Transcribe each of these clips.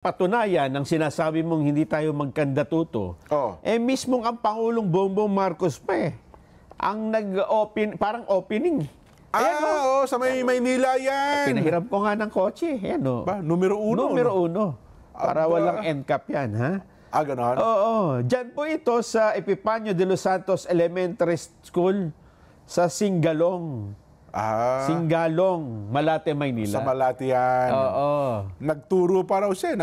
patunayan ng sinasabi mong hindi tayo magkandatuto, mismong ang Pangulong Bongbong Marcos pa ang parang opening. Ayan, sa Maynila yan. Pinahiram ko nga ng kotse. Ayan, Ba, numero 1. Numero 1. Para walang NCAP yan, ha? Ganon? Oo. Diyan po ito sa Epifanio de los Santos Elementary School sa Singalong. Singalong, Malate, Maynila. Sa Malate yan. Oo. Nagturo pa raw siya.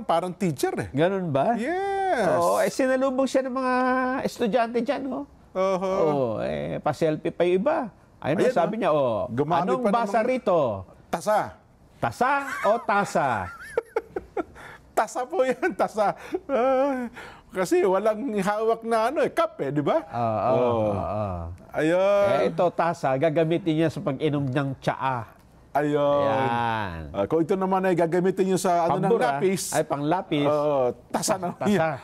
Parang teacher Ganun ba? Yes. Oo. Sinalubong siya ng mga estudyante dyan, pa-selfie pa yung iba. Ayun, sabi niya, anong basa rito? Tasa. Tasa o tasa? Tasa po yan, tasa. Kasi walang hawak na cup di ba? Ayun. Ito, tasa, gagamitin niya sa pag-inom ng tsaa. Ayun. Ayan. Kung ito naman ay gagamitin niyo sa ng lapis. Ay, pang lapis. Tasa na. Tasa.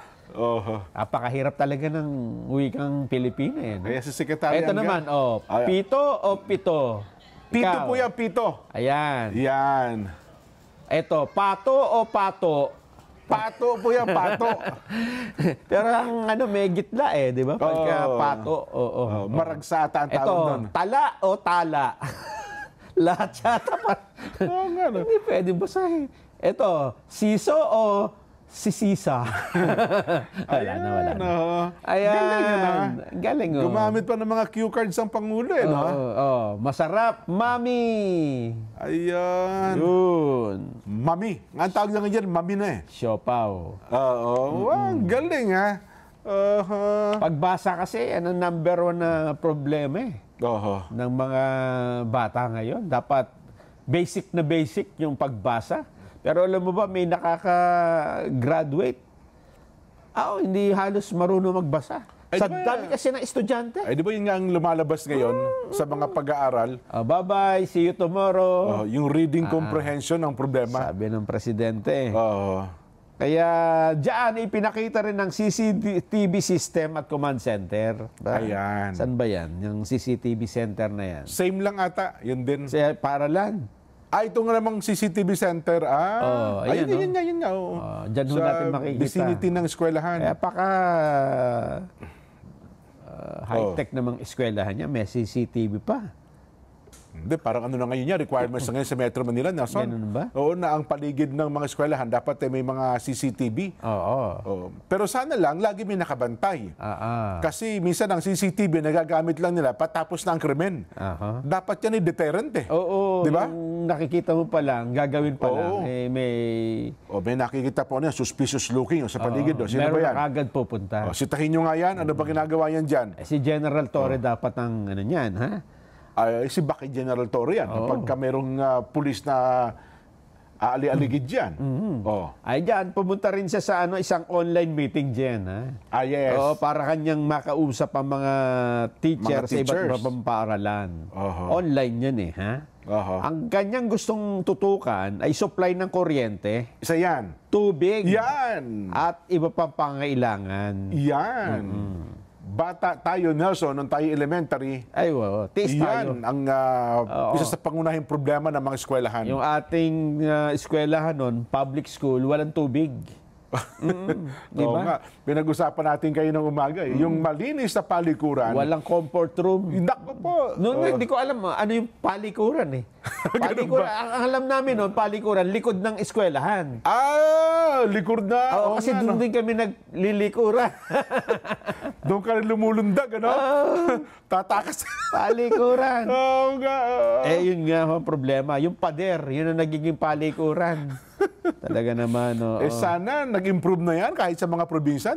Napakahirap talaga ng wikang Pilipino. Kaya si Secretary ito naman, pito o pito? Pito po yan, pito. Ayan. Yan. Ito, pato o pato? Pato po yan, pato. Pero ang may gitla di ba? Pagka pato. Maragsata ang tawag doon. Ito, tala o tala? Lahat yata pa. Hindi pwede basahin. Ito, siso o sisisa? Wala na. Ayan. Galing. Gumamit pa ng mga cue cards ang Pangulo Masarap, mami. Ayan. Yun. Mami. Ang tawag lang dyan, mami na Siopaw. Galing Pagbasa kasi, number 1 na problema ng mga bata ngayon. Dapat basic na basic yung pagbasa. Pero alam mo ba, may nakaka-graduate. Hindi halos marunong magbasa. Sa dami kasi ng estudyante. Di ba yun nga ang lumalabas ngayon sa mga pag-aaral? Bye-bye, see you tomorrow. Yung reading comprehension ang problema. Sabi ng presidente. Kaya diyan ipinakita rin ng CCTV system at command center. Ayan. Saan ba yan? Yung CCTV center na yan. Same lang ata. Yun din. Paaralan. Ito nga namang CCTV center. Yun nga. Diyan ho natin makikita. Vicinity ng eskwelahan. High-tech namang eskwelahan niya. May CCTV pa. Hindi, parang na ngayon niya, requirements na ngayon sa Metro Manila, Nelson. Ganun ba? Na ang paligid ng mga eskwelahan, dapat may mga CCTV. Pero sana lang, lagi may nakabantay. Kasi minsan ang CCTV, nagagamit lang nila patapos na ang krimen. Dapat yan ay deterrent Di ba? Nakikita mo pa lang, gagawin pa lang. May nakikita po niya, suspicious looking sa paligid. Sino ba yan? Meron agad pupunta. Sitahin nyo nga yan. Ano ba ginagawa yan dyan? Si General Torre dapat ang niyan, ha? Si Bakit General Torre yan. Pagka merong pulis na aali-aligid dyan. Ay dyan, pumunta rin siya sa isang online meeting dyan. Ha? Yes. Para kanyang makausap ang mga teacher sa iba't ibang paaralan. Online yan ha? Ang kanyang gustong tutukan ay supply ng kuryente. Isa yan. Tubig. Yan. At iba pang pangailangan. Yan. Bata tayo, Nelson, nung tayo elementary, tiis tayo. Yan ang isa sa pangunahing problema ng mga eskwelahan. Yung ating eskwelahan nun, public school, walang tubig. Diba? Nga, pinag-usapan natin kayo ng umaga. Yung malinis na palikuran. Walang comfort room. Nako po. Hindi ko alam ano yung palikuran Palikuran, ang alam namin noon, palikuran, likod ng eskwelahan. Likod na. Kasi doon din kami naglilikuran. Doon ka lumulundag, Tatakas. Palikuran. Yun nga ang problema. Yung pader, yun ang nagiging palikuran. Talaga naman, sana nag-improve na yan kahit sa mga probinsya.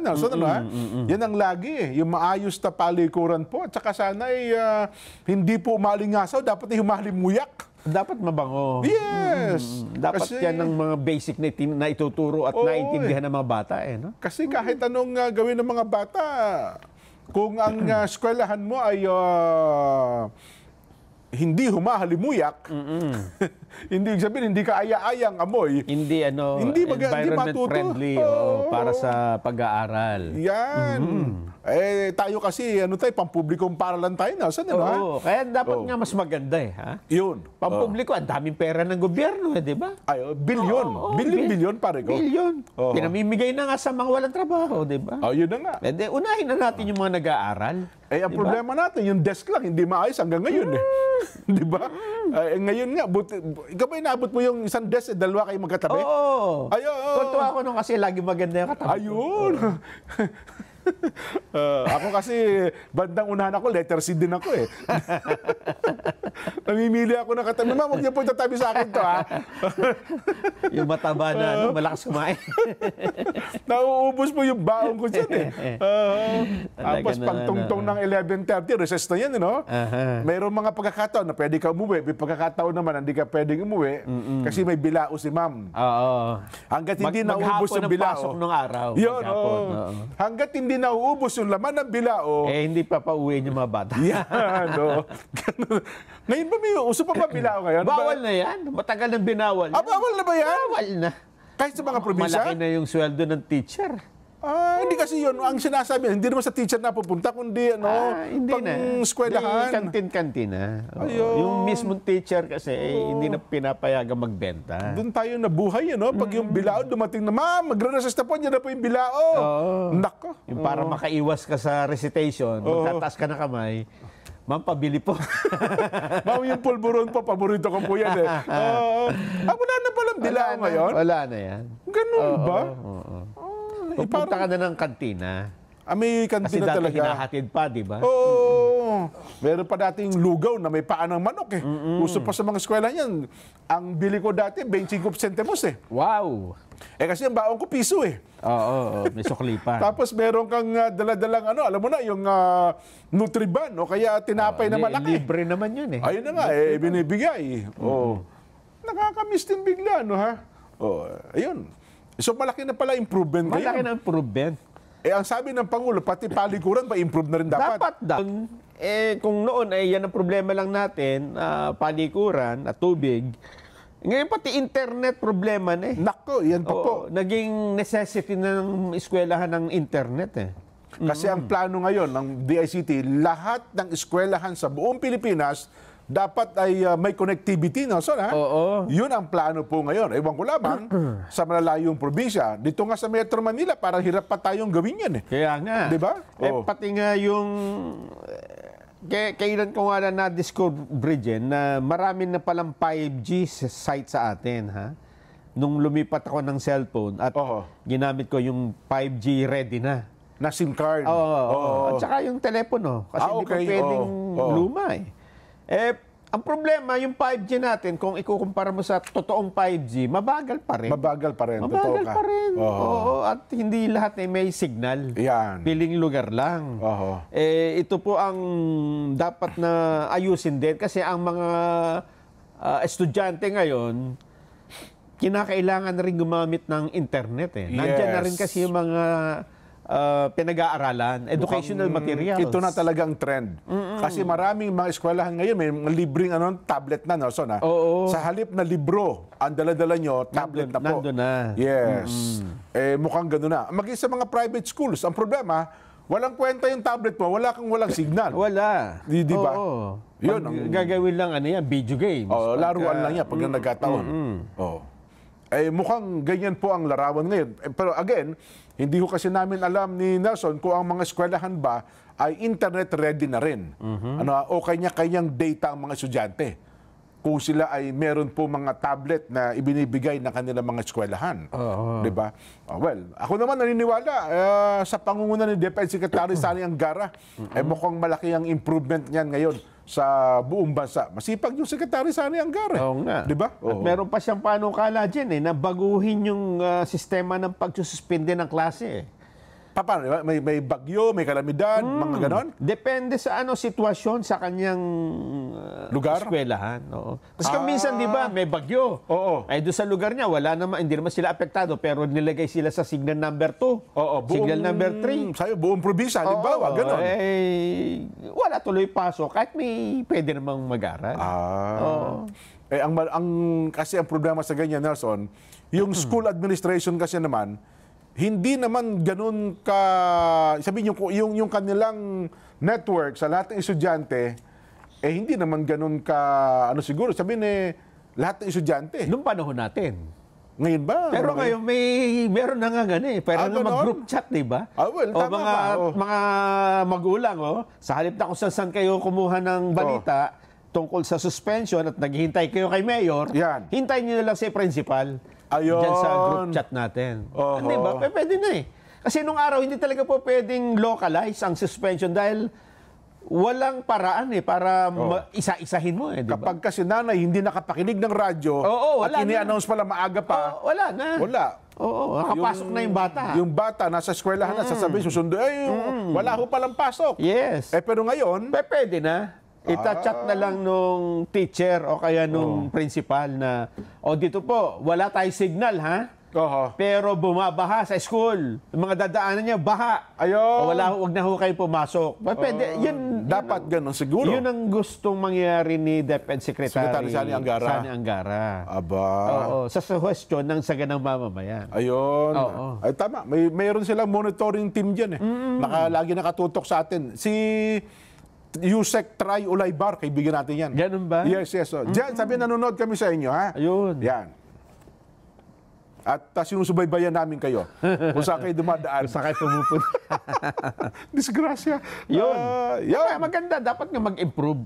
Yan ang lagi Yung maayos na palikuran po. At saka sana hindi po malingasaw. Dapat humalimuyak. Dapat mabango. Yes. Dapat yan ng mga basic na ituturo at naintindihan ng mga bata. Kasi kahit anong gawin ng mga bata, kung ang eskwelahan mo ay hindi humahalimuyak, hindi sabihin, hindi ka aya-ayang amoy. Hindi environment matuto. friendly para sa pag-aaral. Yan. Tayo kasi, pampublikong paralan tayo na. Saan, Oo, kaya dapat nga mas maganda ha? Yun. Pampubliko, ang daming pera ng gobyerno, di ba? Bilyon. Bilyon, pare ko. Bilyon. Pinamimigay na nga sa mga walang trabaho, di ba? Yun na nga. Unahin na natin yung mga nag-aaral. Ang problema natin, yung desk lang, hindi maayos hanggang ngayon Di ba? Ngayon nga, ikaw ba inabot mo yung isang desk, dalawa kayo magkatabi? Oo. Tuntua ako nung kasi lagi maganda yung katabi. Ayun. Ako kasi, bandang unahan ako, letter C din ako Namimili ako ng katabi. Ma'am, huwag niyo po tatabi sa akin to, Yung mataba na, malakas kumain. Nauubos mo yung baong ko dyan Tapos pagtungtong ng 11:30, recess na yan, Mayroong mga pagkakataon na pwede ka umuwi. May pagkakataon naman, hindi ka pwedeng umuwi kasi may bilao si ma'am. Hanggat hindi nauubos yung bilao. Maghapon ang pasok ng araw. Yun, hanggat hindi nauubos yung laman ng bilao. Hindi pa pauwi yung mga bata. Yan, Ngayon ba may uso pa ba bilao ngayon? Bawal na yan. Matagal nang binawal yan. Bawal na ba yan? Bawal na. Kahit sa mga probinsya? Malaki na yung sweldo ng teacher. Hindi kasi yun. Ang sinasabi, hindi naman sa teacher na pupunta, kundi eskwelahan. Kantin-kantin na. Yung mismong teacher kasi hindi na pinapayagang magbenta. Doon tayo nabuhay, Pag yung bilao dumating na, ma'am, magre-recess na po, yan na po yung bilao. Nako. Yung para makaiwas ka sa recitation, magtataas ka na kamay, ma'am, pabili po. Ma'am, yung pulburon po, paborito ko po yan wala na palang bilao ngayon? Wala na yan. Ganun ba? Pupunta ka na ng kantina. May kantina talaga. Kasi dati hinahatid pa, di ba? Meron pa dating lugaw na may paan ng manok Uso pa sa mga eskwela yan. Ang bili ko dati, 25 centimos Wow! Kasi ang baon ko piso may sukli pa. Tapos meron kang daladalang alam mo na, yung Nutriban o kaya tinapay na malaki. Libre naman yun Ayun na nga, binibigay. Nakakamiss din bigla, ayun. So malaki na pala improvement ngayon. Malaki na improvement. Ang sabi ng Pangulo, pati palikuran, pa-improve na rin dapat. Dapat daw. Kung noon ay yan ang problema lang natin, palikuran at tubig, ngayon pati internet problema na Nako, yan pa po. Naging necessity na ng eskwelahan ng internet Kasi ang plano ngayon ng DICT, lahat ng eskwelahan sa buong Pilipinas dapat ay may connectivity, Yun ang plano po ngayon. Ewan ko lamang sa malalayong probinsya. Dito nga sa Metro Manila, parang hirap pa tayong gawin yan Kaya nga. Di ba? Pati nga yung... Kailan ko nga na-discover na marami na palang 5G site sa atin, Nung lumipat ako ng cellphone at ginamit ko yung 5G ready na. Na SIM card. At saka yung telepono. Kasi hindi pa pwedeng luma ang problema, yung 5G natin, kung ikukumpara mo sa totoong 5G, mabagal pa rin. Mabagal pa rin. Mabagal pa rin. At hindi lahat may signal. Yan. Piling lugar lang. Ito po ang dapat na ayusin din kasi ang mga estudyante ngayon, kinakailangan na rin gumamit ng internet. Nandiyan na rin kasi yung mga pinag-aaralan, educational materials. Ito na talagang trend. Kasi maraming mga eskwelahan ngayon, may libreng tablet na, Sa halip na libro, ang dala-dala nyo, tablet na po. Nandun na. Yes. Mukhang gano'n na. Maging sa mga private schools, ang problema, walang kwenta yung tablet mo, walang signal. Wala. Di ba? Yun. Gagawin lang video games. Laruan lang yan pag nagkataon. Mukhang ganyan po ang larawan ngayon. Pero again, hindi ko kasi namin alam ni Nelson kung ang mga eskwelahan ba ay internet ready na rin. O kanya-kanyang data ang mga estudyante. Kung sila ay meron po mga tablet na ibinibigay ng kanilang mga eskwelahan. Di ba? Well, ako naman naniniwala sa pangunguna ni Defense Secretary Sani Angara, mukhang malaki ang improvement niyan ngayon sa buong bansa. Masipag yung Secretary Sani Angara. Oo nga. Di ba? At meron pa siyang panukala dyan na baguhin yung sistema ng pagsususpinde ng klase. Paano? May bagyo, may kalamidad, mga ganon? Depende sa sitwasyon sa kanyang eskwelahan. Oo. Kasi minsan, di ba, may bagyo. Oo. Ay doon sa lugar niya, hindi naman sila apektado, pero nilagay sila sa signal number 2. Oo. Signal number 3. Sa'yo, buong probinsya, halimbawa, ganon. Wala tuloy pasok, kahit pwede namang mag-aral. Kasi ang problema sa ganyan, Nelson, yung school administration kasi naman, hindi naman ganun sabihin yung kanilang network sa lahat ng estudyante, hindi naman ganun siguro, sabihin lahat ng estudyante. Noong panahon natin. Ngayon ba? Pero ngayon, meron na nga pero mag-group chat, di ba? Tama mga magulang, sa halip na kung saan kayo kumuha ng balita tungkol sa suspension at naghihintay kayo kay Mayor, hintayin niyo na lang si Principal. Diyan sa group chat natin. Di ba? Pwede na Kasi nung araw, hindi talaga po pwedeng localize ang suspension dahil walang paraan para isa-isahin mo di ba? Kapag kasi nanay hindi nakapakinig ng radyo at ini-announce pala maaga pa, wala na. Wala. Nakapasok na yung bata. Yung bata nasa eskwelahan na sasabihin, susundo, wala ho palang pasok. Yes. Pero ngayon, pwede na. Ita-chat na lang nung teacher o kaya nung principal na, dito po, wala tayong signal, ha? Pero bumabaha sa school. Yung mga dadaanan niya, baha. Wag na ho kayo pumasok. Pwede, dapat ganun siguro. Yun ang gustong mangyari ni DepEd Secretary Sani Angara. Sa suggestion ng saganang mamamayan. Ayun. Ay, tama. Mayroon silang monitoring team dyan lagi nakatutok sa atin. Si Yusek Try Ulaybar, kaibigan natin yan. Ganun ba? Yes. Diyan, sabi nanonood kami sa inyo, ha? Ayun. Yan. At sinusubaybayan namin kayo kung saan kayo dumadaan. Kung saan kayo pumupunta. Disgrasya. Yun. Maganda. Dapat nga mag-improve.